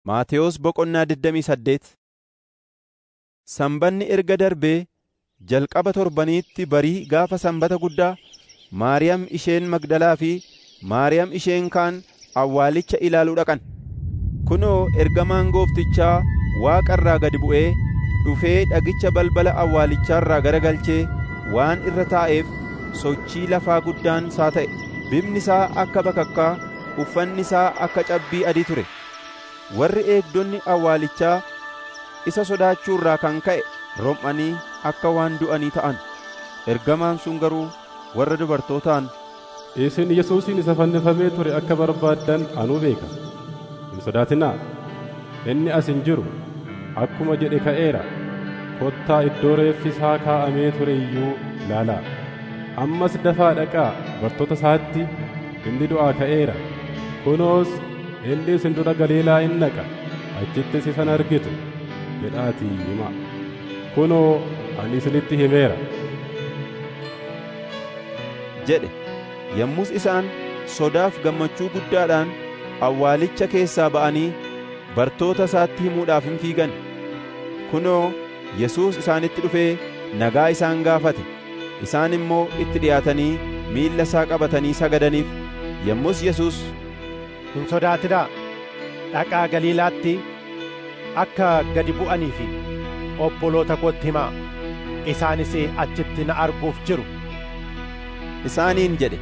Maatewos boqonnaa 28. Sanbanni erga darbee jalqaba torbaniitti barii gaafa sanbata guddaa Maariyaam isheen Magdalaa fi Maariyaam isheen kaan awwaalicha ilaaluu dhaqan. Kunoo ergamaan Gooftichaa Waaqa irraa gad bu'ee dhufee dhagicha balbala awwaalichaarraa garagalchee waan irra taa'eef sochii lafaa guddaan isaa ta'e. Bifni isaa akka bakakkaa, uffanni isaa akka cabbii adii ture. Warri eegdonni awwaalichaa isa sodaachuurraa kan ka'e rom'anii akka waan du'anii ta'an. Ergamaan sun garuu warra dubartootaan, Isin Yesuusin isa fannifamee ture akka barbaaddan anuu beeka. Hin sodaatinaa. Inni as hin jiru. Akkuma jedhe ka'eera. Kottaa iddoo reeffi isaa kaa'amee ture iyyuu ilaalaa. Ammas dafaa dhaqaa bartoota isaatti, inni du'aa ka'eera. Kunoos inni isin dura Galiilaa in dhaqa. Achittis isan argitu jedhaatii himaa. Kunoo ani isinitti himeera jedhe. Yommus isaan sodaaf gammachuu guddaadhaan awwaalicha keessaa ba'anii bartoota isaatti himuudhaaf hin fiigan. Kunoo Yesuus isaanitti dhufee nagaa isaan gaafate. Isaan immoo itti dhi'aatanii miilla isaa qabatanii sagadaniif. Yommus Yesuus, Hin sodaatinaa. Dhaqaa Galiilaatti akka gadi bu'anii fi obboloota kootti himaa. Isaanis achitti na arguuf jiru isaaniin jedhe.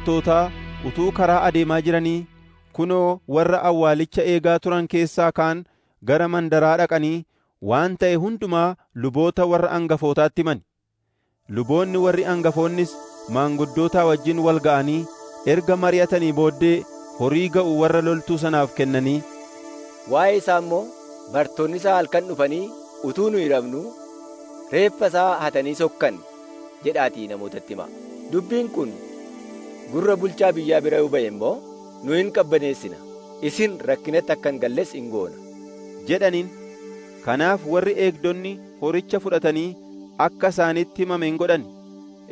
Bartootaa utuu karaa adeemaa jiranii kunoo warra awwaalicha eegaa turan keessaa kaan gara mandaraa dhaqanii waan ta'e hundumaa luboota warra angafootaatti himan. Luboonni warri angafoonnis maanguddootaa wajjin wal ga'anii erga mari'atanii booddee horii ga'u warra loltuu sanaaf kennanii, Waa'ee isaa immoo bartoonni isaa halkan dhufanii utuu nu hiramnu reeffa isaa hatanii sokkan jedhaatii namootatti himaa. Dubbiin kun gurra bulchaa biyyaa bira yoo ba'e immoo nu hin qabbaneessina. Isin rakkinatti akka hin galles hin goona jedhaniin. Kanaaf warri eegdonni horicha fudhatanii akka isaanitti himame hin godhan.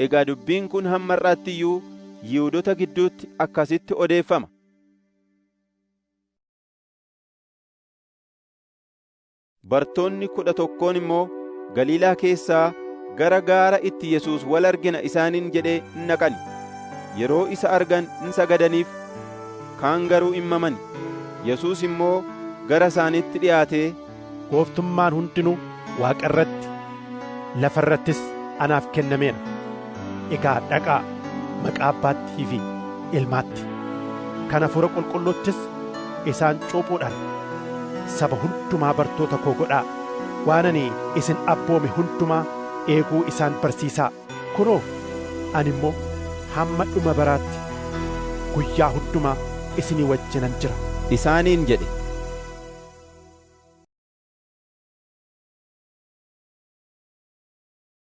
Egaa dubbiin kun hamma har'aatti iyyuu Yihuudoota gidduutti akkasitti odeeffama. Bartoonni 11 immoo Galiilaa keessaa gara gaara itti Yesuus wal argina isaaniin jedhee in dhaqan. Yeroo isa argan in sagadaniif, kaan garuu in mamani. Yesuus immoo gara isaaniitti dhi'aatee, Gooftummaan hundinuu Waaqa irratti, lafa irrattis anaaf kennameera. Egaa dhaqaa maqaa Abbaattii fi Ilmaatti, kan Hafuura Qulqulluuttis isaan cuuphuudhaan saba hundumaa bartoota koo godhaa. Waan ani isin abboome hundumaa eeguu isaan barsiisaa. Kunoo ani immoo hamma dhuma baraatti guyyaa hundumaa isinii wajjinan jira isaaniin jedhe.